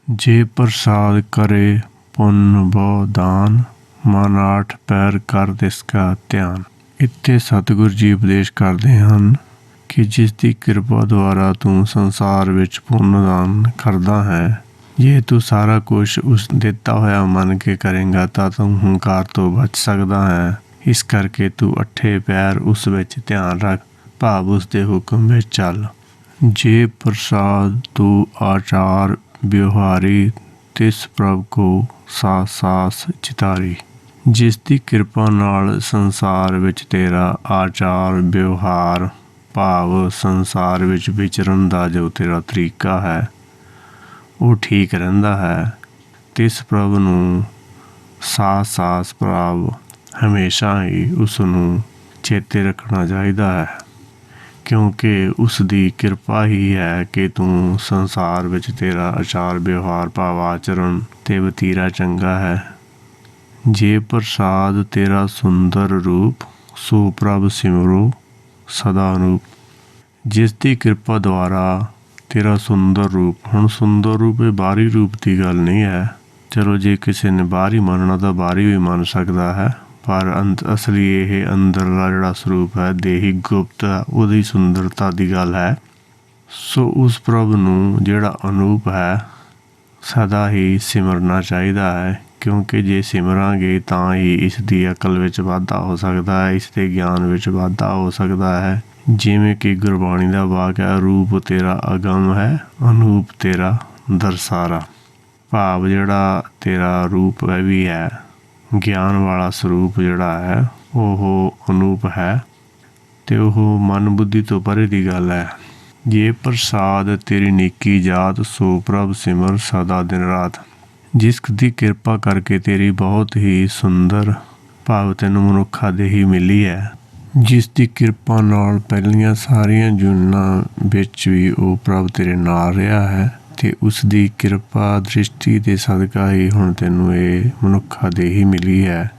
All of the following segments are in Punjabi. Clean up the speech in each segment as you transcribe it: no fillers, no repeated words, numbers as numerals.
ਜੇ ਪ੍ਰਸਾਦ ਕਰੇ ਪੁੰਨ ਬਹੁ ਦਾਨ, ਮਨ ਆਠ ਪੈਰ ਕਰ ਤਿਸਕਾ ਧਿਆਨ। ਇੱਥੇ ਸਤਿਗੁਰ ਜੀ ਉਪਦੇਸ਼ ਕਰਦੇ ਹਨ ਕਿ ਜਿਸ ਦੀ ਕਿਰਪਾ ਦੁਆਰਾ ਤੂੰ ਸੰਸਾਰ ਵਿੱਚ ਪੁੰਨ ਦਾਨ ਕਰਦਾ ਹੈ, ਜੇ ਤੂੰ ਸਾਰਾ ਕੁਛ ਉਸ ਦਿੱਤਾ ਹੋਇਆ ਮੰਨ ਕੇ ਕਰੇਂਗਾ ਤਾਂ ਤੂੰ ਹੰਕਾਰ ਤੋਂ ਬਚ ਸਕਦਾ ਹੈ। ਇਸ ਕਰਕੇ ਤੂੰ ਅੱਠੇ ਪੈਰ ਉਸ ਵਿੱਚ ਧਿਆਨ ਰੱਖ, ਭਾਵ ਉਸ ਦੇ ਹੁਕਮ ਵਿੱਚ ਚੱਲ। ਜੇ ਪ੍ਰਸਾਦ ਤੂੰ ਆਚਾਰ ਵਿਵਹਾਰੀ, ਤਿਸ ਪ੍ਰਭ ਕੋ ਸਾਸ ਸਾਸ ਚਿਤਾਰੀ। ਜਿਸ ਦੀ ਕਿਰਪਾ ਨਾਲ ਸੰਸਾਰ ਵਿੱਚ ਤੇਰਾ ਆਚਾਰ ਵਿਵਹਾਰ, ਭਾਵ ਸੰਸਾਰ ਵਿੱਚ ਵਿਚਰਨ ਦਾ ਜੋ ਤੇਰਾ ਤਰੀਕਾ ਹੈ ਉਹ ਠੀਕ ਰਹਿੰਦਾ ਹੈ, ਤਿਸ ਪ੍ਰਭ ਨੂੰ ਸਾਸ ਸਾਸ ਭਾਵ ਹਮੇਸ਼ਾ ਹੀ ਉਸ ਨੂੰ ਚੇਤੇ ਰੱਖਣਾ ਚਾਹੀਦਾ ਹੈ, ਕਿਉਂਕਿ ਉਸ ਦੀ ਕਿਰਪਾ ਹੀ ਹੈ ਕਿ ਤੂੰ ਸੰਸਾਰ ਵਿੱਚ ਤੇਰਾ ਆਚਾਰ ਵਿਵਹਾਰ ਭਾਵ ਆਚਰਣ ਤੇ ਵਤੀਰਾ ਚੰਗਾ ਹੈ। ਜੇ ਪ੍ਰਸਾਦ ਤੇਰਾ ਸੁੰਦਰ ਰੂਪ, ਸੋ ਪ੍ਰਭ ਸਿਮਰੋ ਸਦਾ ਅਨੂਪ। ਜਿਸ ਦੀ ਕਿਰਪਾ ਦੁਆਰਾ ਤੇਰਾ ਸੁੰਦਰ ਰੂਪ, ਹੁਣ ਸੁੰਦਰ ਰੂਪ ਇਹ ਬਾਹਰੀ ਰੂਪ ਦੀ ਗੱਲ ਨਹੀਂ ਹੈ। ਚਲੋ ਜੇ ਕਿਸੇ ਨੇ ਬਾਹਰੀ ਮੰਨਣਾ ਤਾਂ ਬਾਹਰੀ ਵੀ ਮੰਨ ਸਕਦਾ ਹੈ, ਪਰ ਅਸਲੀ ਇਹ ਅੰਦਰਲਾ ਜਿਹੜਾ ਸਰੂਪ ਹੈ, ਦੇਹੀ ਗੁਪਤ, ਉਹਦੀ ਸੁੰਦਰਤਾ ਦੀ ਗੱਲ ਹੈ। ਸੋ ਉਸ ਪ੍ਰਭ ਨੂੰ ਜਿਹੜਾ ਅਨੂਪ ਹੈ ਸਦਾ ਹੀ ਸਿਮਰਨਾ ਚਾਹੀਦਾ ਹੈ, ਕਿਉਂਕਿ ਜੇ ਸਿਮਰਾਂਗੇ ਤਾਂ ਹੀ ਇਸ ਦੀ ਅਕਲ ਵਿੱਚ ਵਾਧਾ ਹੋ ਸਕਦਾ ਹੈ, ਇਸ ਦੇ ਗਿਆਨ ਵਿੱਚ ਵਾਧਾ ਹੋ ਸਕਦਾ ਹੈ। ਜਿਵੇਂ ਕਿ ਗੁਰਬਾਣੀ ਦਾ ਵਾਕ ਹੈ, ਰੂਪ ਤੇਰਾ ਅਗਮ ਹੈ, ਅਨੂਪ ਤੇਰਾ ਦਰਸਾਰਾ। ਭਾਵ ਜਿਹੜਾ ਤੇਰਾ ਰੂਪ ਵੀ ਹੈ, ਗਿਆਨ ਵਾਲਾ ਸਰੂਪ ਜਿਹੜਾ ਹੈ ਉਹ ਅਨੂਪ ਹੈ ਅਤੇ ਉਹ ਮਨ ਬੁੱਧੀ ਤੋਂ ਪਰੇ ਦੀ ਗੱਲ ਹੈ। ਜੇ ਪ੍ਰਸਾਦ ਤੇਰੀ ਨੇਕੀ ਜਾਤ, ਸੋ ਪ੍ਰਭ ਸਿਮਰ ਸਦਾ ਦਿਨ ਰਾਤ। ਜਿਸ ਦੀ ਕਿਰਪਾ ਕਰਕੇ ਤੇਰੀ ਬਹੁਤ ਹੀ ਸੁੰਦਰ ਭਾਵ ਤੈਨੂੰ ਮਨੁੱਖਾ ਦੇਹੀ ਮਿਲੀ ਹੈ, ਜਿਸ ਦੀ ਕਿਰਪਾ ਨਾਲ ਪਹਿਲੀਆਂ ਸਾਰੀਆਂ ਜੂਨਾਂ ਵਿੱਚ ਵੀ ਉਹ ਪ੍ਰਭ ਤੇਰੇ ਨਾਲ ਰਿਹਾ ਹੈ ਅਤੇ ਉਸ ਦੀ ਕਿਰਪਾ ਦ੍ਰਿਸ਼ਟੀ ਦੇ ਸਦਕਾ ਹੀ ਹੁਣ ਤੈਨੂੰ ਇਹ ਮਨੁੱਖਾ ਦੇਹੀ ਮਿਲੀ ਹੈ।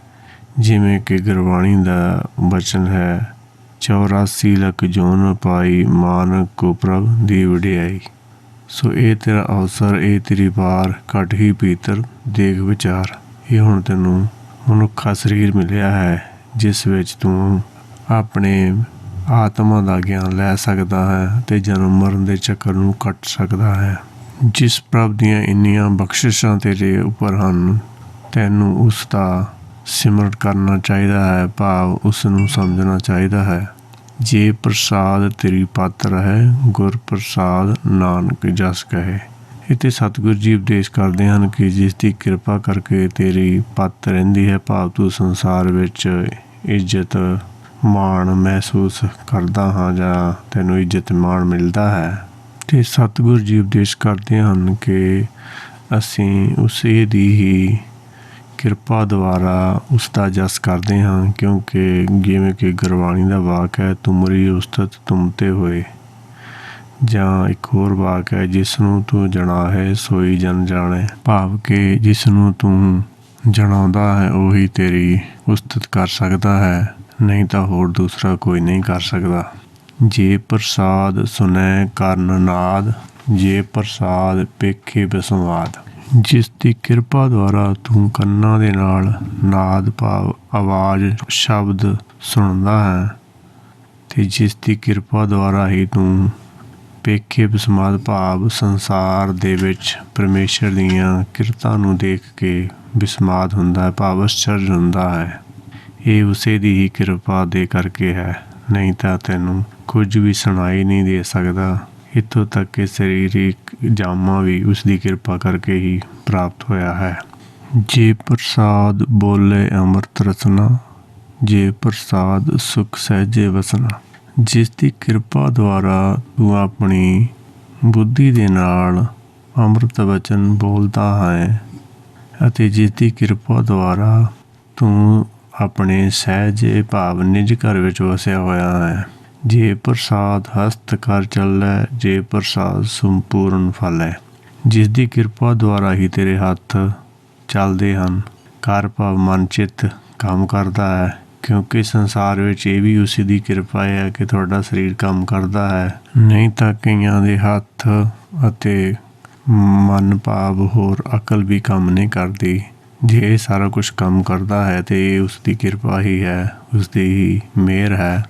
ਜਿਵੇਂ ਕਿ ਗੁਰਬਾਣੀ ਦਾ ਬਚਨ ਹੈ, 84 ਲੱਖ ਜੂਨ ਪਾਈ, ਮਾਨਕ ਕੋ ਪ੍ਰਭ ਦੀ ਵਡਿਆਈ। ਸੋ ਇਹ ਤੇਰਾ ਅਵਸਰ, ਇਹ ਤੇਰੀ ਵਾਰ, ਘਟ ਹੀ ਭੀਤਰ ਦੇਖ ਵਿਚਾਰ। ਇਹ ਹੁਣ ਤੈਨੂੰ ਮਨੁੱਖਾ ਸਰੀਰ ਮਿਲਿਆ ਹੈ, ਜਿਸ ਵਿੱਚ ਤੂੰ ਆਪਣੇ ਆਤਮਾ ਦਾ ਗਿਆਨ ਲੈ ਸਕਦਾ ਹੈ ਅਤੇ ਜਨਮ ਮਰਨ ਦੇ ਚੱਕਰ ਨੂੰ ਕੱਟ ਸਕਦਾ ਹੈ। ਜਿਸ ਪ੍ਰਭ ਦੀਆਂ ਇੰਨੀਆਂ ਬਖਸ਼ਿਸ਼ਾਂ ਤੇਰੇ ਉੱਪਰ ਹਨ, ਤੈਨੂੰ ਉਸ ਦਾ ਸਿਮਰਨ ਕਰਨਾ ਚਾਹੀਦਾ ਹੈ, ਭਾਵ ਉਸ ਨੂੰ ਸਮਝਣਾ ਚਾਹੀਦਾ ਹੈ। ਜੇ ਪ੍ਰਸਾਦ ਤੇਰੀ ਪਾਤਰ ਹੈ, ਗੁਰ ਪ੍ਰਸਾਦ ਨਾਨਕ ਜਸ ਕਹੇ। ਇੱਥੇ ਸਤਿਗੁਰ ਜੀ ਉਪਦੇਸ਼ ਕਰਦੇ ਹਨ ਕਿ ਜਿਸ ਦੀ ਕਿਰਪਾ ਕਰਕੇ ਤੇਰੀ ਪੱਤ ਰਹਿੰਦੀ ਹੈ, ਭਾਵ ਤੂੰ ਸੰਸਾਰ ਵਿੱਚ ਇੱਜ਼ਤ ਮਾਣ ਮਹਿਸੂਸ ਕਰਦਾ ਹਾਂ ਜਾਂ ਤੈਨੂੰ ਇੱਜ਼ਤ ਮਾਣ ਮਿਲਦਾ ਹੈ, ਅਤੇ ਸਤਿਗੁਰ ਜੀ ਉਪਦੇਸ਼ ਕਰਦੇ ਹਨ ਕਿ ਅਸੀਂ ਉਸੇ ਦੀ ਹੀ ਕਿਰਪਾ ਦੁਆਰਾ ਉਸ ਦਾ ਜਸ ਕਰਦੇ ਹਾਂ, ਕਿਉਂਕਿ ਜਿਵੇਂ ਕਿ ਗੁਰਬਾਣੀ ਦਾ ਵਾਕ ਹੈ, ਤੁਮਰੀ ਉਸਤਤ ਤੁਮ ਤੇ ਹੋਏ। ਜਾਂ ਇੱਕ ਹੋਰ ਵਾਕ ਹੈ, ਜਿਸ ਨੂੰ ਤੂੰ ਜਣਾ ਹੈ ਸੋਈ ਜਨ ਜਾਣੇ। ਭਾਵ ਕਿ ਜਿਸ ਨੂੰ ਤੂੰ ਜਣਾਉਂਦਾ ਹੈ ਉਹੀ ਤੇਰੀ ਉਸਤਤ ਕਰ ਸਕਦਾ ਹੈ, ਨਹੀਂ ਤਾਂ ਹੋਰ ਦੂਸਰਾ ਕੋਈ ਨਹੀਂ ਕਰ ਸਕਦਾ। ਜੇ ਪ੍ਰਸਾਦ ਸੁਨੈ ਕਰਨ ਨਾਦ, ਜੇ ਪ੍ਰਸਾਦ ਪੇਖੇ ਬਿਸੰਵਾਦ। ਜਿਸ ਦੀ ਕਿਰਪਾ ਦੁਆਰਾ ਤੂੰ ਕੰਨਾਂ ਦੇ ਨਾਲ ਨਾਦ ਭਾਵ ਆਵਾਜ਼ ਸ਼ਬਦ ਸੁਣਦਾ ਹੈ, ਅਤੇ ਜਿਸ ਦੀ ਕਿਰਪਾ ਦੁਆਰਾ ਹੀ ਤੂੰ ਪੇਖੇ ਬਿਸਮਾਦ ਭਾਵ ਸੰਸਾਰ ਦੇ ਵਿੱਚ ਪਰਮੇਸ਼ਰ ਦੀਆਂ ਕਿਰਤਾਂ ਨੂੰ ਦੇਖ ਕੇ ਬਿਸਮਾਦ ਹੁੰਦਾ ਹੈ, ਭਾਵ ਅਸਚਰਜ ਹੁੰਦਾ ਹੈ। ਇਹ ਉਸੇ ਦੀ ਹੀ ਕਿਰਪਾ ਦੇ ਕਰਕੇ ਹੈ, ਨਹੀਂ ਤਾਂ ਤੈਨੂੰ ਕੁਝ ਵੀ ਸੁਣਾਈ ਨਹੀਂ ਦੇ ਸਕਦਾ। ਇੱਥੋਂ ਤੱਕ ਕਿ ਸਰੀਰਿਕ ਜਾਮਾ ਵੀ ਉਸ ਦੀ ਕਿਰਪਾ ਕਰਕੇ ਹੀ ਪ੍ਰਾਪਤ ਹੋਇਆ ਹੈ। ਜੇ ਪ੍ਰਸਾਦ ਬੋਲੇ ਅੰਮ੍ਰਿਤ ਰਸਨਾ, ਜੇ ਪ੍ਰਸਾਦ ਸੁਖ ਸਹਿਜੇ ਵਸਨਾ। ਜਿਸ ਦੀ ਕਿਰਪਾ ਦੁਆਰਾ ਤੂੰ ਆਪਣੀ ਬੁੱਧੀ ਦੇ ਨਾਲ ਅੰਮ੍ਰਿਤ ਵਚਨ ਬੋਲਦਾ ਹੈ, ਅਤੇ ਜਿਸ ਦੀ ਕਿਰਪਾ ਦੁਆਰਾ ਤੂੰ ਆਪਣੇ ਸਹਿਜੇ ਭਾਵ ਨਿੱਜ ਘਰ ਵਿੱਚ ਵਸਿਆ ਹੋਇਆ ਹੈ। ਜੇ ਪ੍ਰਸਾਦ ਹਸਤ ਕਰ ਚੱਲੈ, ਜੇ ਪ੍ਰਸਾਦ ਸੰਪੂਰਨ ਫਲ ਹੈ। ਜਿਸ ਦੀ ਕਿਰਪਾ ਦੁਆਰਾ ਹੀ ਤੇਰੇ ਹੱਥ ਚੱਲਦੇ ਹਨ, ਘਰ ਭਾਵ ਮਨ ਚਿੱਤ ਕੰਮ ਕਰਦਾ ਹੈ, ਕਿਉਂਕਿ ਸੰਸਾਰ ਵਿੱਚ ਇਹ ਵੀ ਉਸੇ ਦੀ ਕਿਰਪਾ ਹੈ ਕਿ ਤੁਹਾਡਾ ਸਰੀਰ ਕੰਮ ਕਰਦਾ ਹੈ, ਨਹੀਂ ਤਾਂ ਕਈਆਂ ਦੇ ਹੱਥ ਅਤੇ ਮਨ ਭਾਵ ਹੋਰ ਅਕਲ ਵੀ ਕੰਮ ਨਹੀਂ ਕਰਦੀ। ਜੇ ਇਹ ਸਾਰਾ ਕੁਛ ਕੰਮ ਕਰਦਾ ਹੈ ਤੇ ਇਹ ਉਸ ਦੀ ਕਿਰਪਾ ਹੀ ਹੈ, ਉਸ ਦੀ ਹੀ ਮਿਹਰ ਹੈ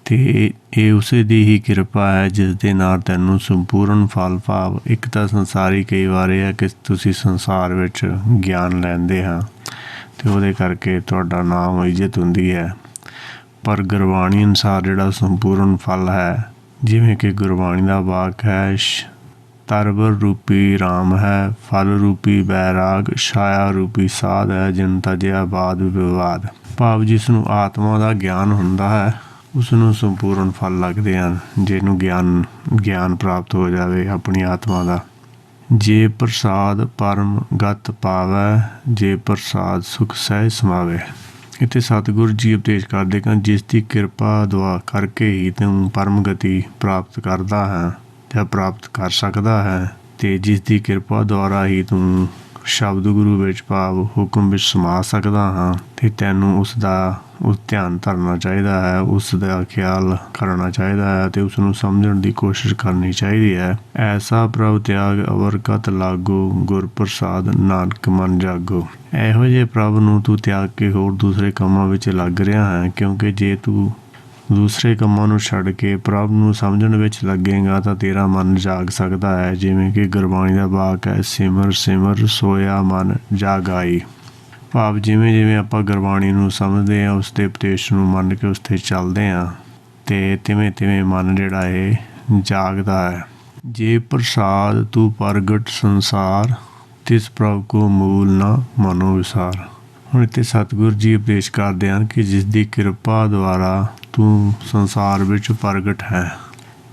ਤੇ ਇਹ ਉਸੇ ਦੀ ਹੀ ਕਿਰਪਾ ਹੈ ਜਿਸ ਦੇ ਨਾਲ ਤੈਨੂੰ ਸੰਪੂਰਨ ਫਲ ਭਾਵ ਇੱਕ ਤਾਂ ਸੰਸਾਰੀ ਕਈ ਵਾਰ ਇਹ ਹੈ ਕਿ ਤੁਸੀਂ ਸੰਸਾਰ ਵਿੱਚ ਗਿਆਨ ਲੈਂਦੇ ਹਾਂ ਤੇ ਉਹਦੇ ਕਰਕੇ ਤੁਹਾਡਾ ਨਾਮ ਇੱਜ਼ਤ ਹੁੰਦੀ ਹੈ। ਪਰ ਗੁਰਬਾਣੀ ਅਨੁਸਾਰ ਜਿਹੜਾ ਸੰਪੂਰਨ ਫਲ ਹੈ, ਜਿਵੇਂ ਕਿ ਗੁਰਬਾਣੀ ਦਾ ਵਾਕ ਹੈ, ਤਰਬਰ ਰੂਪੀ ਰਾਮ ਹੈ, ਫਲ ਰੂਪੀ ਬੈਰਾਗ, ਛਾਇਆ ਰੂਪੀ ਸਾਧ ਹੈ, ਜਿਨ ਤਜਿਆ ਬਾਦ ਵਿਵਾਦ। ਭਾਵ ਜਿਸ ਨੂੰ ਆਤਮਾ ਦਾ ਗਿਆਨ ਹੁੰਦਾ ਹੈ ਉਸ ਨੂੰ ਸੰਪੂਰਨ ਫਲ ਲੱਗਦੇ ਹਨ, ਜਿਹਨੂੰ ਗਿਆਨ ਪ੍ਰਾਪਤ ਹੋ ਜਾਵੇ ਆਪਣੀ ਆਤਮਾ ਦਾ। ਜੇ ਪ੍ਰਸਾਦ ਪਰਮ ਗਤ ਪਾਵੈ, ਜੇ ਪ੍ਰਸਾਦ ਸੁਖ ਸਹਿ ਸਮਾਵੇ। ਇੱਥੇ ਸਤਿਗੁਰੂ ਜੀ ਉਪਦੇਸ਼ ਕਰਦੇ ਕਿ ਜਿਸ ਦੀ ਕਿਰਪਾ ਦੁਆ ਕਰਕੇ ਹੀ ਤੂੰ ਪਰਮ ਗਤੀ ਪ੍ਰਾਪਤ ਕਰਦਾ ਹੈ ਜਾਂ ਪ੍ਰਾਪਤ ਕਰ ਸਕਦਾ ਹੈ, ਅਤੇ ਜਿਸ ਦੀ ਕਿਰਪਾ ਦੁਆਰਾ ਹੀ ਤੂੰ ਸ਼ਬਦ ਗੁਰੂ ਵਿੱਚ ਭਾਵ ਹੁਕਮ ਵਿੱਚ ਸਮਾ ਸਕਦਾ ਹਾਂ, ਅਤੇ ਤੈਨੂੰ ਉਸ ਧਿਆਨ ਧਰਨਾ ਚਾਹੀਦਾ ਹੈ, ਉਸ ਦਾ ਖਿਆਲ ਕਰਨਾ ਚਾਹੀਦਾ ਹੈ ਅਤੇ ਉਸ ਨੂੰ ਸਮਝਣ ਦੀ ਕੋਸ਼ਿਸ਼ ਕਰਨੀ ਚਾਹੀਦੀ ਹੈ। ਐਸਾ ਪ੍ਰਭ ਤਿਆਗ ਅਵਰ ਕਤ ਲਾਗੋ, ਗੁਰ ਪ੍ਰਸਾਦ ਨਾਨਕ ਮਨ ਜਾਗੋ। ਇਹੋ ਜਿਹੇ ਪ੍ਰਭ ਨੂੰ ਤੂੰ ਤਿਆਗ ਕੇ ਹੋਰ ਦੂਸਰੇ ਕੰਮਾਂ ਵਿੱਚ ਲੱਗ ਰਿਹਾ ਹੈ, ਕਿਉਂਕਿ ਜੇ ਤੂੰ ਦੂਸਰੇ ਕੰਮਾਂ ਨੂੰ ਛੱਡ ਕੇ ਪ੍ਰਭ ਨੂੰ ਸਮਝਣ ਵਿੱਚ ਲੱਗੇਗਾ ਤਾਂ ਤੇਰਾ ਮਨ ਜਾਗ ਸਕਦਾ ਹੈ। ਜਿਵੇਂ ਕਿ ਗੁਰਬਾਣੀ ਦਾ ਵਾਕ ਹੈ, ਸਿਮਰ ਸਿਮਰ ਸੋਇਆ ਮਨ ਜਾਗਾਈ। ਭਾਵ ਜਿਵੇਂ ਜਿਵੇਂ ਆਪਾਂ ਗੁਰਬਾਣੀ ਨੂੰ ਸਮਝਦੇ ਹਾਂ, ਉਸ ਦੇ ਉਪਦੇਸ਼ ਨੂੰ ਮੰਨ ਕੇ ਉਸ 'ਤੇ ਚੱਲਦੇ ਹਾਂ ਅਤੇ ਤਿਵੇਂ ਤਿਵੇਂ ਮਨ ਜਿਹੜਾ ਇਹ ਜਾਗਦਾ ਹੈ। ਜੇ ਪ੍ਰਸਾਦ ਤੂੰ ਪ੍ਰਗਟ ਸੰਸਾਰ, ਤਿਸ ਪ੍ਰਭ ਕੋ ਮੂਲ ਨਾ ਮਨੋ ਵਿਸਾਰ। ਹੁਣ ਇੱਥੇ ਸਤਿਗੁਰੂ ਜੀ ਉਪਦੇਸ਼ ਕਰਦੇ ਹਨ ਕਿ ਜਿਸ ਦੀ ਕਿਰਪਾ ਦੁਆਰਾ ਤੂੰ ਸੰਸਾਰ ਵਿੱਚ ਪ੍ਰਗਟ ਹੈ,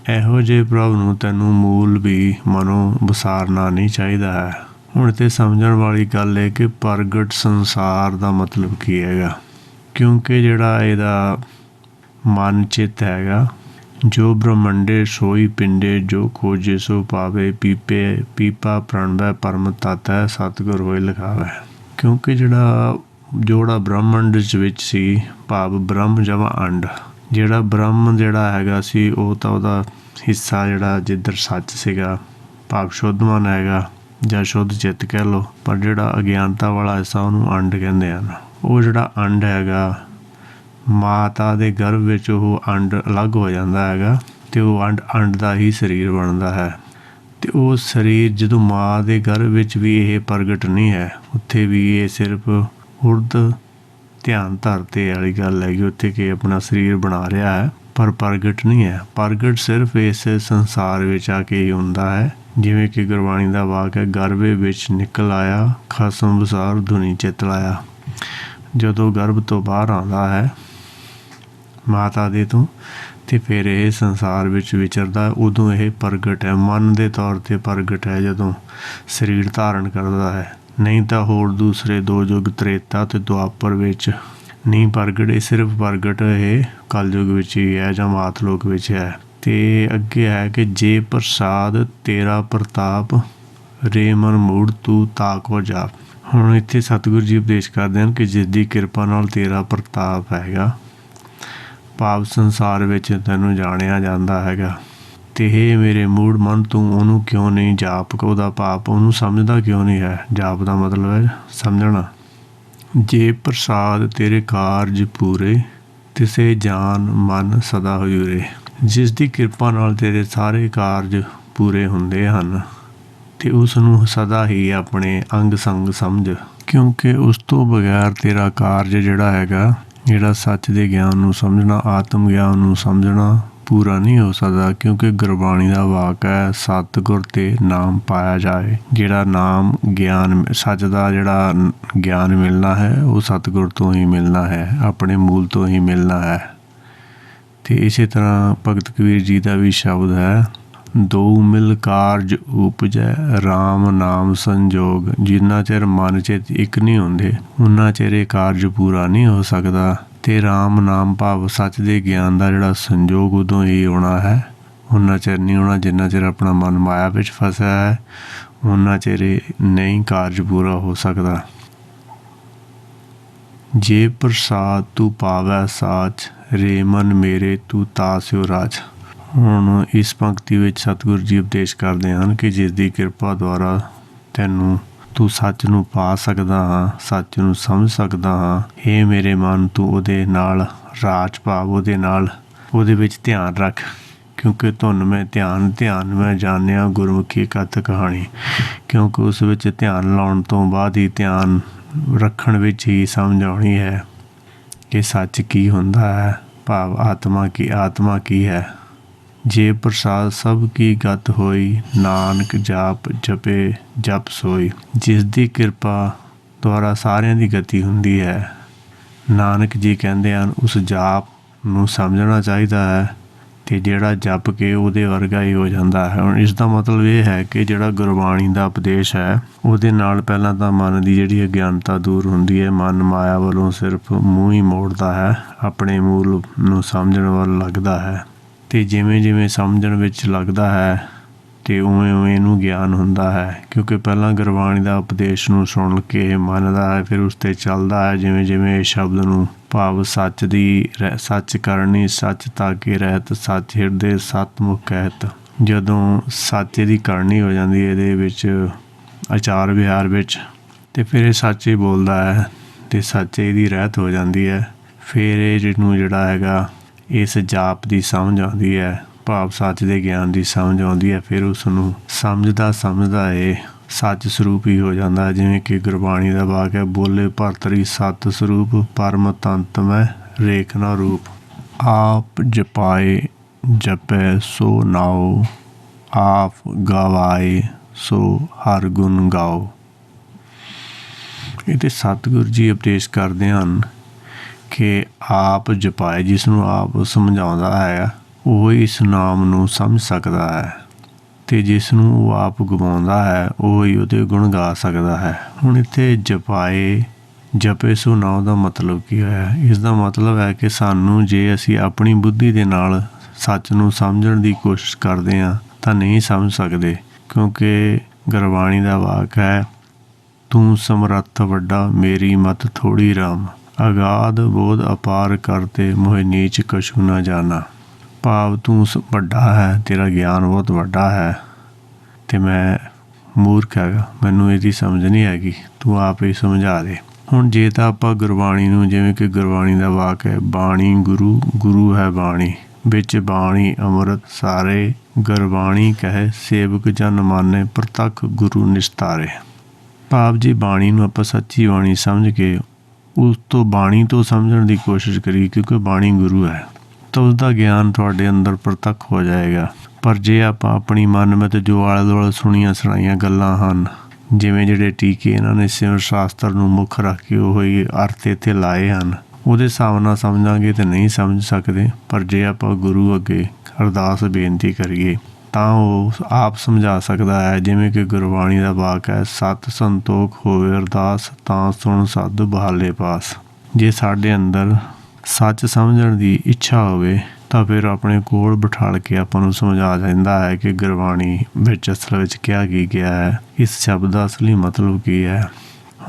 ਇਹੋ ਜਿਹੇ ਪ੍ਰਭ ਨੂੰ ਤੈਨੂੰ ਮੂਲ ਵੀ ਮਨੋਂ ਵਿਸਾਰਨਾ ਨਹੀਂ ਚਾਹੀਦਾ ਹੈ। ਹੁਣ ਇੱਥੇ ਸਮਝਣ ਵਾਲੀ ਗੱਲ ਹੈ ਕਿ ਪ੍ਰਗਟ ਸੰਸਾਰ ਦਾ ਮਤਲਬ ਕੀ ਹੈਗਾ, ਕਿਉਂਕਿ ਜਿਹੜਾ ਇਹਦਾ ਮਨ ਚਿੱਤ ਹੈਗਾ, ਜੋ ਬ੍ਰਹਮੰਡੇ ਸੋਈ ਪਿੰਡੇ, ਜੋ ਖੋਜੇ ਸੋ ਪਾਵੇ, ਪੀਪਾ ਪ੍ਰਣਵੈ ਪਰਮ ਤਤ ਹੈ, ਸਤਿਗੁਰ ਹੋਏ ਲਿਖਾਵੇ। ਕਿਉਂਕਿ ਜਿਹੜਾ ਬ੍ਰਹਮੰਡ ਵਿੱਚ ਸੀ, ਭਾਵ ਬ੍ਰਹਮ ਜਮਾ ਅੰਡ, ਜਿਹੜਾ ਬ੍ਰਹਮ ਜਿਹੜਾ ਹੈਗਾ ਸੀ ਉਹ ਤਾਂ ਉਹਦਾ ਹਿੱਸਾ ਜਿਹੜਾ ਜਿੱਧਰ ਸੱਚ ਸੀਗਾ, ਭਾਵ ਸ਼ੁੱਧ ਮਨ ਹੈਗਾ ਜਾਂ ਸ਼ੁੱਧ ਚਿੱਤ ਕਹਿ ਲਓ, ਪਰ ਜਿਹੜਾ ਅਗਿਆਨਤਾ ਵਾਲਾ ਹਿੱਸਾ ਉਹਨੂੰ ਅੰਡ ਕਹਿੰਦੇ ਹਨ। ਉਹ ਜਿਹੜਾ ਅੰਡ ਹੈਗਾ, ਮਾਤਾ ਦੇ ਗਰਭ ਵਿੱਚ ਉਹ ਅੰਡ ਅਲੱਗ ਹੋ ਜਾਂਦਾ ਹੈਗਾ ਅਤੇ ਉਹ ਅੰਡ ਦਾ ਹੀ ਸਰੀਰ ਬਣਦਾ ਹੈ। ਅਤੇ ਉਹ ਸਰੀਰ ਜਦੋਂ ਮਾਂ ਦੇ ਗਰਭ ਵਿੱਚ ਵੀ ਇਹ ਪ੍ਰਗਟ ਨਹੀਂ ਹੈ, ਉੱਥੇ ਵੀ ਇਹ ਸਿਰਫ ਉਰਦ ਧਿਆਨ ਧਰਤੇ ਵਾਲੀ ਗੱਲ ਹੈਗੀ, ਉੱਥੇ ਕਿ ਆਪਣਾ ਸਰੀਰ ਬਣਾ ਰਿਹਾ ਹੈ, ਪਰ ਪ੍ਰਗਟ ਨਹੀਂ ਹੈ। ਪ੍ਰਗਟ ਸਿਰਫ ਇਸ ਸੰਸਾਰ ਵਿੱਚ ਆ ਕੇ ਹੀ ਹੁੰਦਾ ਹੈ। ਜਿਵੇਂ ਕਿ ਗੁਰਬਾਣੀ ਦਾ ਵਾਕ ਹੈ, ਗਰਭੇ ਵਿੱਚ ਨਿਕਲ ਆਇਆ, ਖਸਮ ਵਿਸਾਰ ਧੁਨੀ ਚਿੱਤ ਲਾਇਆ। ਜਦੋਂ ਗਰਭ ਤੋਂ ਬਾਹਰ ਆਉਂਦਾ ਹੈ ਮਾਤਾ ਦੇ ਤੋਂ, ਅਤੇ ਫਿਰ ਇਹ ਸੰਸਾਰ ਵਿੱਚ ਵਿਚਰਦਾ, ਉਦੋਂ ਇਹ ਪ੍ਰਗਟ ਹੈ, ਮਨ ਦੇ ਤੌਰ 'ਤੇ ਪ੍ਰਗਟ ਹੈ ਜਦੋਂ ਸਰੀਰ ਧਾਰਨ ਕਰਦਾ ਹੈ। ਨਹੀਂ ਤਾਂ ਹੋਰ ਦੂਸਰੇ ਦੋ ਯੁੱਗ ਤ੍ਰੇਤਾ ਅਤੇ ਦੁਆਪਰ ਵਿੱਚ ਨਹੀਂ ਪ੍ਰਗਟ, ਇਹ ਸਿਰਫ ਪ੍ਰਗਟ ਇਹ ਕਲਯੁੱਗ ਵਿੱਚ ਹੀ ਹੈ ਜਾਂ ਮਾਤਲੋਕ ਵਿੱਚ ਹੈ। ਅਤੇ ਅੱਗੇ ਹੈ ਕਿ ਜੇ ਪ੍ਰਸਾਦ ਤੇਰਾ ਪ੍ਰਤਾਪ, ਰੇ ਮਨ ਮੂੜ ਤੂੰ ਤਾਕੋ ਜਾਪ। ਹੁਣ ਇੱਥੇ ਸਤਿਗੁਰੂ ਜੀ ਉਪਦੇਸ਼ ਕਰਦੇ ਹਨ ਕਿ ਜਿਸ ਦੀ ਕਿਰਪਾ ਨਾਲ ਤੇਰਾ ਪ੍ਰਤਾਪ ਹੈਗਾ, ਭਾਵ ਸੰਸਾਰ ਵਿੱਚ ਤੈਨੂੰ ਜਾਣਿਆ ਜਾਂਦਾ ਹੈਗਾ, ਅਤੇ ਇਹ ਮੇਰੇ ਮੂੜ ਮਨ ਤੂੰ ਉਹਨੂੰ ਕਿਉਂ ਨਹੀਂ ਜਾਪ, ਉਹਦਾ ਭਾਵ ਉਹਨੂੰ ਸਮਝਦਾ ਕਿਉਂ ਨਹੀਂ ਹੈ। ਜਾਪ ਦਾ ਮਤਲਬ ਹੈ ਸਮਝਣਾ। ਜੇ ਪ੍ਰਸਾਦ ਤੇਰੇ ਕਾਰਜ ਪੂਰੇ, ਤਿਸੇ ਜਾਨ ਮਨ ਸਦਾ ਹਜੂਰੇ। ਜਿਸ ਦੀ ਕਿਰਪਾ ਨਾਲ ਤੇਰੇ ਸਾਰੇ ਕਾਰਜ ਪੂਰੇ ਹੁੰਦੇ ਹਨ ਅਤੇ ਉਸ ਨੂੰ ਸਦਾ ਹੀ ਆਪਣੇ ਅੰਗ ਸੰਗ ਸਮਝ, ਕਿਉਂਕਿ ਉਸ ਤੋਂ ਬਗੈਰ ਤੇਰਾ ਕਾਰਜ ਜਿਹੜਾ ਹੈਗਾ, ਜਿਹੜਾ ਸੱਚ ਦੇ ਗਿਆਨ ਨੂੰ ਸਮਝਣਾ, ਆਤਮ ਗਿਆਨ ਨੂੰ ਸਮਝਣਾ ਪੂਰਾ ਨਹੀਂ ਹੋ ਸਕਦਾ। ਕਿਉਂਕਿ ਗੁਰਬਾਣੀ ਦਾ ਵਾਕ ਹੈ, ਸਤਿਗੁਰ ਤੇ ਨਾਮ ਪਾਇਆ ਜਾਏ। ਜਿਹੜਾ ਨਾਮ ਗਿਆਨ ਸੱਚ ਦਾ ਜਿਹੜਾ ਗਿਆਨ ਮਿਲਣਾ ਹੈ ਉਹ ਸਤਿਗੁਰ ਤੋਂ ਹੀ ਮਿਲਣਾ ਹੈ, ਆਪਣੇ ਮੂਲ ਤੋਂ ਹੀ ਮਿਲਣਾ ਹੈ। ਅਤੇ ਇਸੇ ਤਰ੍ਹਾਂ ਭਗਤ ਕਬੀਰ ਜੀ ਦਾ ਵੀ ਸ਼ਬਦ ਹੈ, ਦੋ ਮਿਲ ਕਾਰਜ ਉਪਜੈ, ਰਾਮ ਨਾਮ ਸੰਜੋਗ। ਜਿੰਨਾ ਚਿਰ ਮਨ 'ਚ ਇੱਕ ਨਹੀਂ ਹੁੰਦੇ, ਉਨਾ ਚਿਰ ਇਹ ਕਾਰਜ ਪੂਰਾ ਨਹੀਂ ਹੋ ਸਕਦਾ। ਅਤੇ ਰਾਮ ਨਾਮ ਭਾਵ ਸੱਚ ਦੇ ਗਿਆਨ ਦਾ ਜਿਹੜਾ ਸੰਜੋਗ ਉਦੋਂ ਹੀ ਆਉਣਾ ਹੈ, ਉਨਾ ਚਿਰ ਨਹੀਂ ਆਉਣਾ ਜਿੰਨਾ ਚਿਰ ਆਪਣਾ ਮਨ ਮਾਇਆ ਵਿੱਚ ਫਸਿਆ ਹੈ, ਉਨਾ ਚਿਰ ਨਹੀਂ ਕਾਰਜ ਪੂਰਾ ਹੋ ਸਕਦਾ। ਜੇ ਪ੍ਰਸਾਦ ਤੂੰ ਪਾਵੈ ਸਾਚ, ਰੇ ਮਨ ਮੇਰੇ ਤੂੰ ਤਾਸਿਓ ਰਾਜ। ਹੁਣ ਇਸ ਪੰਕਤੀ ਵਿੱਚ ਸਤਿਗੁਰੂ ਜੀ ਉਪਦੇਸ਼ ਕਰਦੇ ਹਨ ਕਿ ਜਿਸ ਦੀ ਕਿਰਪਾ ਦੁਆਰਾ ਤੂੰ ਸੱਚ ਨੂੰ ਪਾ ਸਕਦਾ ਹਾਂ, ਸੱਚ ਨੂੰ ਸਮਝ ਸਕਦਾ ਹਾਂ। ਹੇ ਮੇਰੇ ਮਨ, ਤੂੰ ਉਹਦੇ ਨਾਲ ਰਾਜ ਭਾਵ ਉਹਦੇ ਵਿੱਚ ਧਿਆਨ ਰੱਖ, ਕਿਉਂਕਿ ਧੁਨ ਮੈਂ ਧਿਆਨ ਮੈਂ ਜਾਣਿਆ ਗੁਰਮੁਖੀ ਕਥ ਕਹਾਣੀ। ਕਿਉਂਕਿ ਉਸ ਵਿੱਚ ਧਿਆਨ ਲਾਉਣ ਤੋਂ ਬਾਅਦ ਹੀ ਧਿਆਨ ਰੱਖਣ ਵਿੱਚ ਹੀ ਸਮਝ ਆਉਣੀ ਹੈ ਕਿ ਸੱਚ ਕੀ ਹੁੰਦਾ ਹੈ, ਭਾਵ ਆਤਮਾ ਕੀ ਹੈ। ਜੇ ਪ੍ਰਸਾਦ ਸਭ ਕੀ ਗਤ ਹੋਈ, ਨਾਨਕ ਜਾਪ ਜਪੇ ਜਪ ਸੋਈ। ਜਿਸ ਦੀ ਕਿਰਪਾ ਦੁਆਰਾ ਸਾਰਿਆਂ ਦੀ ਗਤੀ ਹੁੰਦੀ ਹੈ, ਨਾਨਕ ਜੀ ਕਹਿੰਦੇ ਹਨ, ਉਸ ਜਾਪ ਨੂੰ ਸਮਝਣਾ ਚਾਹੀਦਾ ਹੈ ਅਤੇ ਜਿਹੜਾ ਜਪ ਕੇ ਉਹਦੇ ਵਰਗਾ ਹੀ ਹੋ ਜਾਂਦਾ ਹੈ। ਹੁਣ ਇਸ ਦਾ ਮਤਲਬ ਇਹ ਹੈ ਕਿ ਜਿਹੜਾ ਗੁਰਬਾਣੀ ਦਾ ਉਪਦੇਸ਼ ਹੈ, ਉਹਦੇ ਨਾਲ ਪਹਿਲਾਂ ਤਾਂ ਮਨ ਦੀ ਜਿਹੜੀ ਅਗਿਆਨਤਾ ਦੂਰ ਹੁੰਦੀ ਹੈ। ਮਨ ਮਾਇਆ ਵੱਲੋਂ ਸਿਰਫ ਮੂੰਹ ਹੀ ਮੋੜਦਾ ਹੈ, ਆਪਣੇ ਮੂਲ ਨੂੰ ਸਮਝਣ ਵੱਲ ਲੱਗਦਾ ਹੈ ਅਤੇ ਜਿਵੇਂ ਸਮਝਣ ਵਿੱਚ ਲੱਗਦਾ ਹੈ ਅਤੇ ਉਵੇਂ ਇਹਨੂੰ ਗਿਆਨ ਹੁੰਦਾ ਹੈ। ਕਿਉਂਕਿ ਪਹਿਲਾਂ ਗੁਰਬਾਣੀ ਦਾ ਉਪਦੇਸ਼ ਨੂੰ ਸੁਣ ਕੇ ਮੰਨਦਾ ਹੈ, ਫਿਰ ਉਸ 'ਤੇ ਚੱਲਦਾ ਹੈ। ਜਿਵੇਂ ਇਹ ਸ਼ਬਦ ਨੂੰ ਭਾਵ ਸੱਚ ਕਰਨੀ, ਸੱਚ ਤਾਕੇ ਰਹਿਤ, ਸੱਚ ਹਿਰਦੇ ਸਤਮੁਖ ਕਹਿਤ। ਜਦੋਂ ਸੱਚ ਦੀ ਕਰਨੀ ਹੋ ਜਾਂਦੀ ਹੈ ਇਹਦੇ ਵਿੱਚ ਆਚਾਰ ਵਿਹਾਰ ਵਿੱਚ, ਅਤੇ ਫਿਰ ਇਹ ਸੱਚ ਹੀ ਬੋਲਦਾ ਹੈ ਅਤੇ ਸੱਚ ਇਹਦੀ ਰਹਿਤ ਹੋ ਜਾਂਦੀ ਹੈ। ਫਿਰ ਇਹ ਜਿਹਨੂੰ ਜਿਹੜਾ ਹੈਗਾ ਇਸ ਜਾਪ ਦੀ ਸਮਝ ਆਉਂਦੀ ਹੈ, ਭਾਵ ਸੱਚ ਦੇ ਗਿਆਨ ਦੀ ਸਮਝ ਆਉਂਦੀ ਹੈ। ਫਿਰ ਉਸ ਨੂੰ ਸਮਝਦਾ ਇਹ ਸੱਚ ਸਰੂਪ ਹੀ ਹੋ ਜਾਂਦਾ ਹੈ। ਜਿਵੇਂ ਕਿ ਗੁਰਬਾਣੀ ਦਾ ਵਾਕ ਹੈ, ਬੋਲੇ ਭਰਤਰੀ ਸਤ ਸਰੂਪ, ਪਰਮ ਤੰਤ ਮੈਂ ਰੇਖ ਨਾ ਰੂਪ। ਆਪ ਜਪਾਏ ਜਪੈ ਸੋ ਨਾਉ, ਆਪ ਗਵਾਏ ਸੋ ਹਰ ਗੁਣ ਗਾਓ। ਇਹ 'ਤੇ ਸਤਿਗੁਰੂ ਜੀ ਉਪਦੇਸ਼ ਕਰਦੇ ਹਨ ਕਿ ਆਪ ਜਪਾਏ, ਜਿਸ ਨੂੰ ਆਪ ਸਮਝਾਉਂਦਾ ਹੈ ਉਹ ਇਸ ਨਾਮ ਨੂੰ ਸਮਝ ਸਕਦਾ ਹੈ, ਅਤੇ ਜਿਸ ਨੂੰ ਉਹ ਆਪ ਗਵਾਉਂਦਾ ਹੈ ਉਹ ਹੀ ਉਹਦੇ ਗੁਣ ਗਾ ਸਕਦਾ ਹੈ। ਹੁਣ ਇੱਥੇ ਜਪੇ ਸੋ ਨਾਉ ਦਾ ਮਤਲਬ ਕੀ ਹੋਇਆ? ਇਸ ਦਾ ਮਤਲਬ ਹੈ ਕਿ ਸਾਨੂੰ ਜੇ ਅਸੀਂ ਆਪਣੀ ਬੁੱਧੀ ਦੇ ਨਾਲ ਸੱਚ ਨੂੰ ਸਮਝਣ ਦੀ ਕੋਸ਼ਿਸ਼ ਕਰਦੇ ਹਾਂ ਤਾਂ ਨਹੀਂ ਸਮਝ ਸਕਦੇ, ਕਿਉਂਕਿ ਗੁਰਬਾਣੀ ਦਾ ਵਾਕ ਹੈ, ਤੂੰ ਸਮਰੱਥ ਵੱਡਾ ਮੇਰੀ ਮਤ ਥੋੜ੍ਹੀ ਰਾਮ, ਅਗਾਧ ਬੋਧ ਅਪਾਰ ਕਰਤੇ ਮੋਹਿ ਨੀਚ ਕਛੂ ਨਾ ਜਾਣਾ। ਭਾਵ ਤੂੰ ਵੱਡਾ ਹੈ, ਤੇਰਾ ਗਿਆਨ ਬਹੁਤ ਵੱਡਾ ਹੈ ਅਤੇ ਮੈਂ ਮੂਰਖ ਹੈਗਾ, ਮੈਨੂੰ ਇਹਦੀ ਸਮਝ ਨਹੀਂ ਹੈਗੀ, ਤੂੰ ਆਪ ਹੀ ਸਮਝਾ ਦੇ। ਹੁਣ ਜੇ ਤਾਂ ਆਪਾਂ ਗੁਰਬਾਣੀ ਨੂੰ, ਜਿਵੇਂ ਕਿ ਗੁਰਬਾਣੀ ਦਾ ਵਾਕ ਹੈ, ਬਾਣੀ ਗੁਰੂ ਹੈ ਬਾਣੀ, ਵਿੱਚ ਬਾਣੀ ਅੰਮ੍ਰਿਤ ਸਾਰੇ, ਗੁਰਬਾਣੀ ਕਹੇ ਸੇਵਕ ਜਨ ਮਾਨੇ, ਪ੍ਰਤੱਖ ਗੁਰੂ ਨਿਸਤਾਰੇ। ਭਾਵ ਜੇ ਬਾਣੀ ਨੂੰ ਆਪਾਂ ਸੱਚੀ ਬਾਣੀ ਸਮਝ ਕੇ ਉਸ ਤੋਂ ਬਾਣੀ ਤੋਂ ਸਮਝਣ ਦੀ ਕੋਸ਼ਿਸ਼ ਕਰੀ, ਕਿਉਂਕਿ ਬਾਣੀ ਗੁਰੂ ਹੈ, ਤਾਂ ਉਸਦਾ ਗਿਆਨ ਤੁਹਾਡੇ ਅੰਦਰ ਪ੍ਰਤੱਖ ਹੋ ਜਾਏਗਾ। ਪਰ ਜੇ ਆਪਾਂ ਆਪਣੀ ਮਨਮਤ ਜੋ ਆਲੇ ਦੁਆਲੇ ਸੁਣੀਆਂ ਸੁਣਾਈਆਂ ਗੱਲਾਂ ਹਨ, ਜਿਵੇਂ ਜਿਹੜੇ ਟੀਕੇ ਇਹਨਾਂ ਨੇ ਸਿਮਰ ਸ਼ਾਸਤਰ ਨੂੰ ਮੁੱਖ ਰੱਖ ਕੇ ਉਹ ਹੀ ਅਰਥ ਇੱਥੇ ਲਾਏ ਹਨ, ਉਹਦੇ ਹਿਸਾਬ ਨਾਲ ਸਮਝਾਂਗੇ ਤਾਂ ਨਹੀਂ ਸਮਝ ਸਕਦੇ। ਪਰ ਜੇ ਆਪਾਂ ਗੁਰੂ ਅੱਗੇ ਅਰਦਾਸ ਬੇਨਤੀ ਕਰੀਏ ਤਾਂ ਉਹ ਆਪ ਸਮਝਾ ਸਕਦਾ ਹੈ। ਜਿਵੇਂ ਕਿ ਗੁਰਬਾਣੀ ਦਾ ਵਾਕ ਹੈ, ਸਤ ਸੰਤੋਖ ਹੋਵੇ ਅਰਦਾਸ, ਤਾਂ ਸੁਣ ਸਾਧੂ ਬਹਾਲੇ ਪਾਸ। ਜੇ ਸਾਡੇ ਅੰਦਰ ਸੱਚ ਸਮਝਣ ਦੀ ਇੱਛਾ ਹੋਵੇ ਤਾਂ ਫਿਰ ਆਪਣੇ ਕੋਲ ਬਿਠਾਲ ਕੇ ਆਪਾਂ ਨੂੰ ਸਮਝਾ ਦਿੰਦਾ ਹੈ ਕਿ ਗੁਰਬਾਣੀ ਵਿੱਚ ਅਸਲ ਵਿੱਚ ਕਿਹਾ ਕੀ ਗਿਆ ਹੈ, ਇਸ ਸ਼ਬਦ ਦਾ ਅਸਲੀ ਮਤਲਬ ਕੀ ਹੈ।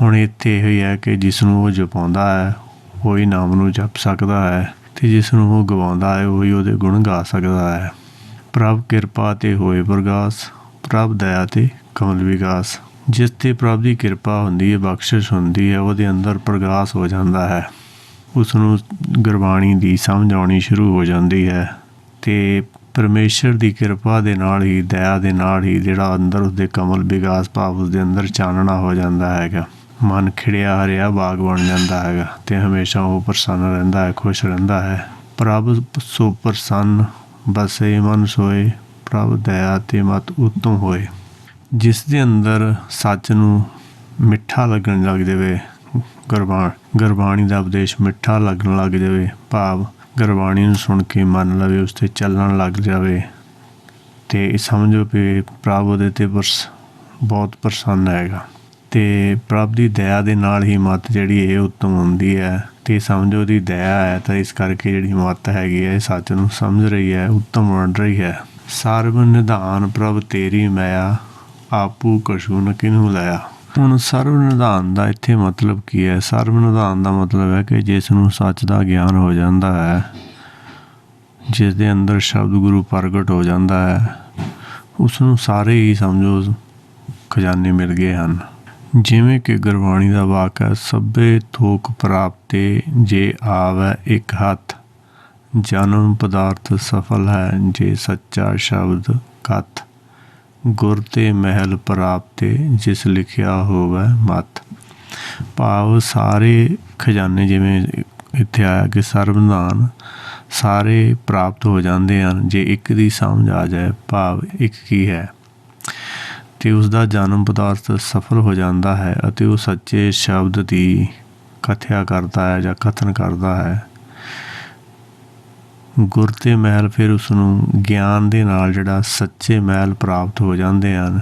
ਹੁਣ ਇੱਥੇ ਇਹੋ ਹੀ ਹੈ ਕਿ ਜਿਸ ਨੂੰ ਉਹ ਜਪਾਉਂਦਾ ਹੈ ਉਹੀ ਨਾਮ ਨੂੰ ਜਪ ਸਕਦਾ ਹੈ, ਅਤੇ ਜਿਸ ਨੂੰ ਉਹ ਗਵਾਉਂਦਾ ਹੈ ਉਹੀ ਉਹਦੇ ਗੁਣ ਗਾ ਸਕਦਾ ਹੈ। ਪ੍ਰਭ ਕਿਰਪਾ ਤੇ ਹੋਏ ਪ੍ਰਗਾਸ, ਪ੍ਰਭ ਦਇਆ ਤੇ ਕਮਲ ਵਿਕਾਸ। ਜਿਸ 'ਤੇ ਪ੍ਰਭ ਦੀ ਕਿਰਪਾ ਹੁੰਦੀ ਹੈ, ਬਖਸ਼ਿਸ਼ ਹੁੰਦੀ ਹੈ, ਉਹਦੇ ਅੰਦਰ ਪ੍ਰਗਾਸ ਹੋ ਜਾਂਦਾ ਹੈ, ਉਸ ਨੂੰ ਗੁਰਬਾਣੀ ਦੀ ਸਮਝ ਆਉਣੀ ਸ਼ੁਰੂ ਹੋ ਜਾਂਦੀ ਹੈ। ਅਤੇ ਪਰਮੇਸ਼ਰ ਦੀ ਕਿਰਪਾ ਦੇ ਨਾਲ ਹੀ, ਦਇਆ ਦੇ ਨਾਲ ਹੀ ਜਿਹੜਾ ਅੰਦਰ ਉਸਦੇ ਕਮਲ ਵਿਕਾਸ ਭਾਵ ਉਸਦੇ ਅੰਦਰ ਚਾਨਣਾ ਹੋ ਜਾਂਦਾ ਹੈਗਾ। ਮਨ ਖਿੜਿਆ ਹਰਿਆ ਬਾਗ ਬਣ ਜਾਂਦਾ ਹੈਗਾ ਅਤੇ ਹਮੇਸ਼ਾ ਉਹ ਪ੍ਰਸੰਨ ਰਹਿੰਦਾ ਹੈ, ਖੁਸ਼ ਰਹਿੰਦਾ ਹੈ। ਪ੍ਰਭ ਸੋ ਪ੍ਰਸੰਨ ਬਸੇ ਮਨ ਸੋਏ, ਪ੍ਰਭ ਦਇਆ ਤੇ ਮਤ ਉੱਤਮ ਹੋਏ। ਜਿਸ ਦੇ ਅੰਦਰ ਸੱਚ ਨੂੰ ਮਿੱਠਾ ਲੱਗਣ ਲੱਗ ਜਾਵੇ, ਗੁਰਬਾਣੀ ਦਾ ਉਪਦੇਸ਼ ਮਿੱਠਾ ਲੱਗਣ ਲੱਗ ਜਾਵੇ, ਭਾਵ ਗੁਰਬਾਣੀ ਨੂੰ ਸੁਣ ਕੇ ਮੰਨ ਲਵੇ, ਉਸ 'ਤੇ ਚੱਲਣ ਲੱਗ ਜਾਵੇ, ਅਤੇ ਸਮਝੋ ਕਿ ਪ੍ਰਭ ਉਹਦੇ 'ਤੇ ਬਹੁਤ ਪ੍ਰਸੰਨ ਹੈਗਾ। ਅਤੇ ਪ੍ਰਭ ਦੀ ਦਇਆ ਦੇ ਨਾਲ ਹੀ ਮੱਤ ਜਿਹੜੀ ਇਹ ਉੱਤਮ ਹੁੰਦੀ ਹੈ, ਅਤੇ ਸਮਝੋ ਉਹਦੀ ਦਇਆ ਹੈ ਤਾਂ ਇਸ ਕਰਕੇ ਜਿਹੜੀ ਮੱਤ ਹੈਗੀ ਹੈ ਇਹ ਸੱਚ ਨੂੰ ਸਮਝ ਰਹੀ ਹੈ, ਉੱਤਮ ਬਣ ਰਹੀ ਹੈ। ਸਰਬ ਨਿਧਾਨ ਪ੍ਰਭ ਤੇਰੀ ਮਾਇਆ, ਆਪੂ ਕਛੂ ਨ ਕਿਨਹੂ ਲਾਇਆ। ਹੁਣ ਸਰਬ ਨਿਧਾਨ ਦਾ ਇੱਥੇ ਮਤਲਬ ਕੀ ਹੈ? ਸਰਬ ਨਿਧਾਨ ਦਾ ਮਤਲਬ ਹੈ ਕਿ ਜਿਸ ਨੂੰ ਸੱਚ ਦਾ ਗਿਆਨ ਹੋ ਜਾਂਦਾ ਹੈ, ਜਿਸ ਦੇ ਅੰਦਰ ਸ਼ਬਦ ਗੁਰੂ ਪ੍ਰਗਟ ਹੋ ਜਾਂਦਾ ਹੈ, ਉਸ ਨੂੰ ਸਾਰੇ ਹੀ ਸਮਝੋ ਖਜ਼ਾਨੇ ਮਿਲ ਗਏ ਹਨ। ਜਿਵੇਂ ਕਿ ਗੁਰਬਾਣੀ ਦਾ ਵਾਕ ਹੈ, ਸਭੇ ਥੋਕ ਪ੍ਰਾਪਤੇ ਜੇ ਆਵੈ ਇੱਕ ਹੱਥ, ਜਨਮ ਪਦਾਰਥ ਸਫਲ ਹੈ ਜੇ ਸੱਚਾ ਸ਼ਬਦ ਕਥ, ਗੁਰ ਤੇ ਮਹਿਲ ਪ੍ਰਾਪਤੇ ਜਿਸ ਲਿਖਿਆ ਹੋਵੇ ਮਤ। ਭਾਵ ਸਾਰੇ ਖਜ਼ਾਨੇ, ਜਿਵੇਂ ਇੱਥੇ ਆਇਆ ਕਿ ਸਰਬਧਾਨ, ਸਾਰੇ ਪ੍ਰਾਪਤ ਹੋ ਜਾਂਦੇ ਹਨ ਜੇ ਇੱਕ ਦੀ ਸਮਝ ਆ ਜਾਏ, ਭਾਵ ਇੱਕ ਕੀ ਹੈ, ਅਤੇ ਉਸ ਦਾ ਜਨਮ ਪਦਾਰਥ ਸਫਲ ਹੋ ਜਾਂਦਾ ਹੈ ਅਤੇ ਉਹ ਸੱਚੇ ਸ਼ਬਦ ਦੀ ਕਥਿਆ ਕਰਦਾ ਹੈ ਜਾਂ ਕਥਨ ਕਰਦਾ ਹੈ। ਗੁਰ ਤੇ ਮਹਿਲ, ਫਿਰ ਉਸ ਨੂੰ ਗਿਆਨ ਦੇ ਨਾਲ ਜਿਹੜਾ ਸੱਚੇ ਮਹਿਲ ਪ੍ਰਾਪਤ ਹੋ ਜਾਂਦੇ ਹਨ,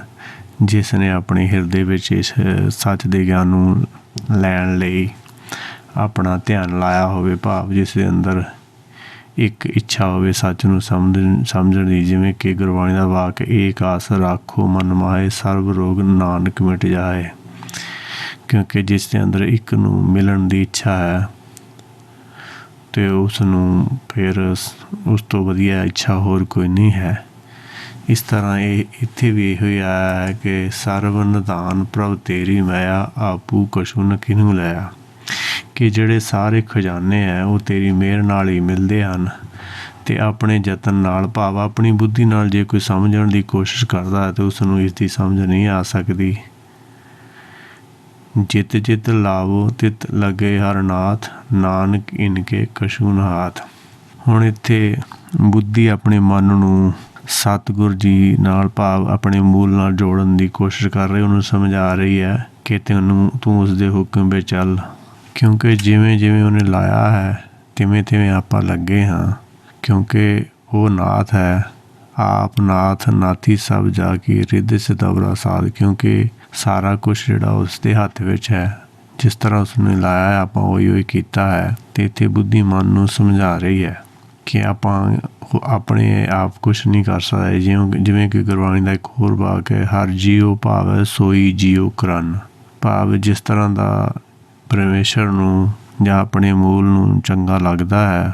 ਜਿਸ ਨੇ ਆਪਣੇ ਹਿਰਦੇ ਵਿੱਚ ਇਸ ਸੱਚ ਦੇ ਗਿਆਨ ਨੂੰ ਲੈਣ ਲਈ ਆਪਣਾ ਧਿਆਨ ਲਾਇਆ ਹੋਵੇ, ਭਾਵ ਜਿਸ ਦੇ ਅੰਦਰ ਇੱਕ ਇੱਛਾ ਹੋਵੇ ਸੱਚ ਨੂੰ ਸਮਝਣ ਦੀ। ਜਿਵੇਂ ਕਿ ਗੁਰਬਾਣੀ ਦਾ ਵਾਕ, ਏਕ ਆਸ ਰਾਖੋ ਮਨ ਮਾਹੇ, ਸਰਬ ਰੋਗ ਨਾਨਕ ਮਿਟ ਜਾਏ। ਕਿਉਂਕਿ ਜਿਸ ਦੇ ਅੰਦਰ ਇੱਕ ਨੂੰ ਮਿਲਣ ਦੀ ਇੱਛਾ ਹੈ ਅਤੇ ਉਸ ਨੂੰ ਫਿਰ ਉਸ ਤੋਂ ਵਧੀਆ ਇੱਛਾ ਹੋਰ ਕੋਈ ਨਹੀਂ ਹੈ। ਇਸ ਤਰ੍ਹਾਂ ਇਹ ਇੱਥੇ ਵੀ ਇਹੋ ਹੀ ਆਇਆ ਹੈ ਕਿ ਸਰਬ ਨਿਧਾਨ ਪ੍ਰਭ ਤੇਰੀ ਮਾਇਆ, ਆਪੂ ਕਛੂ ਨ ਕਿਹਨੂੰ ਲਿਆ। ਕਿ ਜਿਹੜੇ ਸਾਰੇ ਖਜ਼ਾਨੇ ਹੈ ਉਹ ਤੇਰੀ ਮਿਹਰ ਨਾਲ ਹੀ ਮਿਲਦੇ ਹਨ, ਅਤੇ ਆਪਣੇ ਯਤਨ ਨਾਲ, ਭਾਵ ਆਪਣੀ ਬੁੱਧੀ ਨਾਲ ਜੇ ਕੋਈ ਸਮਝਣ ਦੀ ਕੋਸ਼ਿਸ਼ ਕਰਦਾ ਹੈ ਤਾਂ ਉਸ ਨੂੰ ਇਸ ਦੀ ਸਮਝ ਨਹੀਂ ਆ ਸਕਦੀ। ਜਿਤ ਜਿਤ ਲਾਵੋ ਤਿਤ ਲੱਗੇ ਹਰ ਨਾਥ, ਨਾਨਕ ਇਨਕੇ ਕਛੂ ਨ ਹਾਥ। ਹੁਣ ਇੱਥੇ ਬੁੱਧੀ ਆਪਣੇ ਮਨ ਨੂੰ ਸਤਿਗੁਰ ਜੀ ਨਾਲ, ਭਾਵ ਆਪਣੇ ਮੂਲ ਨਾਲ ਜੋੜਨ ਦੀ ਕੋਸ਼ਿਸ਼ ਕਰ ਰਹੀ, ਉਹਨੂੰ ਸਮਝਾ ਰਹੀ ਹੈ ਕਿ ਤੂੰ ਉਸ ਦੇ ਹੁਕਮ ਵਿੱਚ ਚੱਲ। ਕਿਉਂਕਿ ਜਿਵੇਂ ਜਿਵੇਂ ਉਹਨੇ ਲਾਇਆ ਹੈ ਤਿਵੇਂ ਤਿਵੇਂ ਆਪਾਂ ਲੱਗੇ ਹਾਂ, ਕਿਉਂਕਿ ਉਹ ਨਾਥ ਹੈ, ਆਪ ਨਾਥ ਨਾਥੀ ਸਭ ਜਾ ਕੀ, ਰਿੱਧ ਸਿਤਵਰਾ ਸਾਧ। ਕਿਉਂਕਿ ਸਾਰਾ ਕੁਛ ਜਿਹੜਾ ਉਸ ਦੇ ਹੱਥ ਵਿੱਚ ਹੈ, ਜਿਸ ਤਰ੍ਹਾਂ ਉਸਨੇ ਲਾਇਆ ਹੈ ਆਪਾਂ ਉਹੀ ਕੀਤਾ ਹੈ। ਅਤੇ ਇੱਥੇ ਬੁੱਧੀ ਮਨ ਨੂੰ ਸਮਝਾ ਰਹੀ ਹੈ ਕਿ ਆਪਾਂ ਆਪਣੇ ਆਪ ਕੁਛ ਨਹੀਂ ਕਰ ਸਕਦੇ। ਜਿਵੇਂ ਕਿ ਗੁਰਬਾਣੀ ਦਾ ਇੱਕ ਹੋਰ ਵਾਕ ਹੈ, ਹਰ ਜੀਉ ਭਾਵੈ ਸੋਈ ਜੀਉ ਕਰੰਨ। ਭਾਵ ਜਿਸ ਤਰ੍ਹਾਂ ਦਾ ਪਰਮੇਸ਼ਰ ਨੂੰ ਜਾਂ ਆਪਣੇ ਮੂਲ ਨੂੰ ਚੰਗਾ ਲੱਗਦਾ ਹੈ,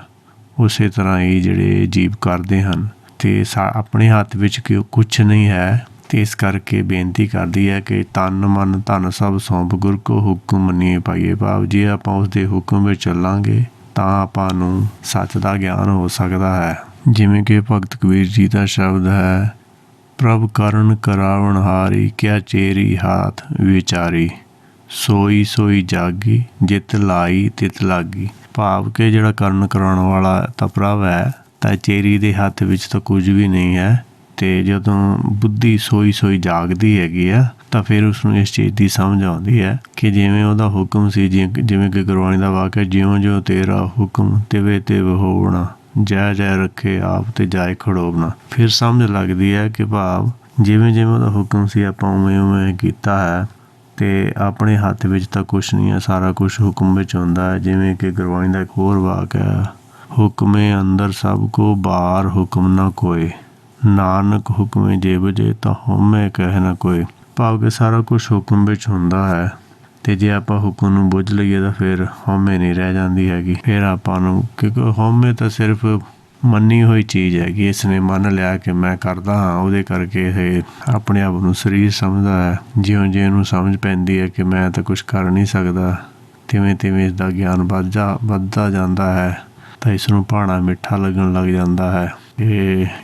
ਉਸੇ ਤਰ੍ਹਾਂ ਹੀ ਜਿਹੜੇ ਜੀਵ ਕਰਦੇ ਹਨ। ਅਤੇ ਆਪਣੇ ਹੱਥ ਵਿੱਚ ਕੁਛ ਨਹੀਂ ਹੈ, ਅਤੇ ਇਸ ਕਰਕੇ ਬੇਨਤੀ ਕਰਦੀ ਹੈ ਕਿ ਤਨ ਮਨ ਧਨ ਸਭ ਸੌਂਪ, ਗੁਰ ਕੋ ਹੁਕਮ ਮੰਨੀਏ ਪਾਈਏ। ਭਾਵ ਜੇ ਆਪਾਂ ਉਸਦੇ ਹੁਕਮ ਵਿੱਚ ਚੱਲਾਂਗੇ ਤਾਂ ਆਪਾਂ ਨੂੰ ਸੱਚ ਦਾ ਗਿਆਨ ਹੋ ਸਕਦਾ ਹੈ। ਜਿਵੇਂ ਕਿ ਭਗਤ ਕਬੀਰ ਜੀ ਦਾ ਸ਼ਬਦ ਹੈ, ਪ੍ਰਭ ਕਰਨ ਕਰਾਵਣ ਹਾਰੀ, ਕਿਆ ਚੇਰੀ ਹਾਥ ਵਿਚਾਰੀ, ਸੋਈ ਸੋਈ ਜਾਗੀ, ਜਿਤ ਲਾਈ ਤਿਤ ਲਾਗੀ। ਭਾਵ ਕਿ ਜਿਹੜਾ ਕਰਨ ਕਰਾਉਣ ਵਾਲਾ ਤਾਂ ਪ੍ਰਭ ਹੈ, ਤਾਂ ਚੇਰੀ ਦੇ ਹੱਥ ਵਿੱਚ ਤਾਂ ਕੁਝ ਵੀ ਨਹੀਂ ਹੈ। ਅਤੇ ਜਦੋਂ ਬੁੱਧੀ ਸੋਈ ਸੋਈ ਜਾਗਦੀ ਹੈਗੀ ਆ, ਤਾਂ ਫਿਰ ਉਸਨੂੰ ਇਸ ਚੀਜ਼ ਦੀ ਸਮਝ ਆਉਂਦੀ ਹੈ ਕਿ ਜਿਵੇਂ ਉਹਦਾ ਹੁਕਮ ਸੀ, ਜਿਵੇਂ ਕਿ ਗੁਰਬਾਣੀ ਦਾ ਵਾਕ ਹੈ, ਜਿਉਂ ਜਿਉਂ ਤੇਰਾ ਹੁਕਮ ਤਿਵੇਂ ਤਿਵ ਹੋਵਣਾ, ਜੈ ਜੈ ਰੱਖੇ ਆਪ ਤੇ ਜਾਇ ਖੜੋਵਣਾ। ਫਿਰ ਸਮਝ ਲੱਗਦੀ ਹੈ ਕਿ ਭਾਵ ਜਿਵੇਂ ਜਿਵੇਂ ਉਹਦਾ ਹੁਕਮ ਸੀ ਆਪਾਂ ਉਵੇਂ ਉਵੇਂ ਕੀਤਾ ਹੈ, ਅਤੇ ਆਪਣੇ ਹੱਥ ਵਿੱਚ ਤਾਂ ਕੁਛ ਨਹੀਂ ਹੈ, ਸਾਰਾ ਕੁਛ ਹੁਕਮ ਵਿੱਚ ਹੁੰਦਾ ਹੈ। ਜਿਵੇਂ ਕਿ ਗੁਰਬਾਣੀ ਦਾ ਇੱਕ ਹੋਰ ਵਾਕ ਹੈ, ਹੁਕਮੇ ਅੰਦਰ ਸਭ ਕੋ ਬਾਹਰ ਹੁਕਮ ਨਾ ਕੋਏ, ਨਾਨਕ ਹੁਕਮੇ ਜੇ ਬਜੇ ਤਾਂ ਹਉਮੈ ਕਹਿ ਨਾ ਕੋਏ। ਭਾਵ ਕਿ ਸਾਰਾ ਕੁਛ ਹੁਕਮ ਵਿੱਚ ਹੁੰਦਾ ਹੈ, ਅਤੇ ਜੇ ਆਪਾਂ ਹੁਕਮ ਨੂੰ ਬੁੱਝ ਲਈਏ ਤਾਂ ਫਿਰ ਹਉਮੈ ਨਹੀਂ ਰਹਿ ਜਾਂਦੀ ਹੈਗੀ। ਫਿਰ ਆਪਾਂ ਨੂੰ, ਕਿਉਂਕਿ ਹਉਮੈ ਤਾਂ ਸਿਰਫ ਮੰਨੀ ਹੋਈ ਚੀਜ਼ ਹੈਗੀ, ਇਸ ਨੇ ਮੰਨ ਲਿਆ ਕਿ ਮੈਂ ਕਰਦਾ ਹਾਂ, ਉਹਦੇ ਕਰਕੇ ਇਹ ਆਪਣੇ ਆਪ ਨੂੰ ਸਰੀਰ ਸਮਝਦਾ ਹੈ। ਜਿਉਂ ਜਿਉਂ ਇਹਨੂੰ ਸਮਝ ਪੈਂਦੀ ਹੈ ਕਿ ਮੈਂ ਤਾਂ ਕੁਛ ਕਰ ਨਹੀਂ ਸਕਦਾ, ਤਿਵੇਂ ਤਿਵੇਂ ਇਸ ਦਾ ਗਿਆਨ ਵੱਧਦਾ ਜਾਂਦਾ ਹੈ, ਤਾਂ ਇਸ ਨੂੰ ਭਾਣਾ ਮਿੱਠਾ ਲੱਗਣ ਲੱਗ ਜਾਂਦਾ ਹੈ।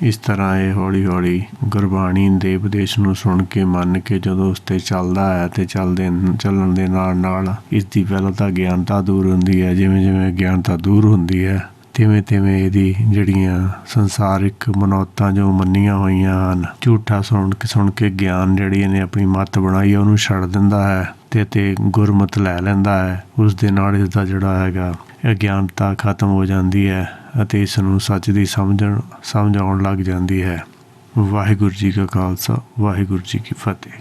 ਇਸ ਤਰ੍ਹਾਂ ਇਹ ਹੌਲੀ ਹੌਲੀ ਗੁਰਬਾਣੀ ਦੇ ਉਪਦੇਸ਼ ਨੂੰ ਸੁਣ ਕੇ ਮੰਨ ਕੇ ਜਦੋਂ ਉਸ 'ਤੇ ਚੱਲਦਾ ਹੈ, ਅਤੇ ਚੱਲਣ ਦੇ ਨਾਲ ਨਾਲ ਇਸ ਦੀ ਪਹਿਲਾਂ ਤਾਂ ਗਿਆਨਤਾ ਦੂਰ ਹੁੰਦੀ ਹੈ। ਜਿਵੇਂ ਜਿਵੇਂ ਗਿਆਨਤਾ ਦੂਰ ਹੁੰਦੀ ਹੈ, ਤਿਵੇਂ ਤਿਵੇਂ ਇਹਦੀ ਜਿਹੜੀਆਂ ਸੰਸਾਰਿਕ ਮਨੌਤਾਂ ਜੋ ਮੰਨੀਆਂ ਹੋਈਆਂ ਹਨ, ਝੂਠਾ ਸੁਣ ਕੇ ਗਿਆਨ ਜਿਹੜੀ ਇਹਨੇ ਆਪਣੀ ਮੱਤ ਬਣਾਈ ਹੈ ਉਹਨੂੰ ਛੱਡ ਦਿੰਦਾ ਹੈ, ਅਤੇ ਗੁਰਮਤ ਲੈ ਲੈਂਦਾ ਹੈ। ਉਸ ਦੇ ਨਾਲ ਇਸਦਾ ਜਿਹੜਾ ਹੈਗਾ ਅਗਿਆਨਤਾ ਖਤਮ ਹੋ ਜਾਂਦੀ ਹੈ, ਅਤੇ ਇਸ ਨੂੰ ਸੱਚ ਦੀ ਸਮਝ ਆਉਣ ਲੱਗ ਜਾਂਦੀ ਹੈ। ਵਾਹਿਗੁਰੂ ਜੀ ਕਾ ਖਾਲਸਾ, ਵਾਹਿਗੁਰੂ ਜੀ ਕੀ ਫਤਿਹ।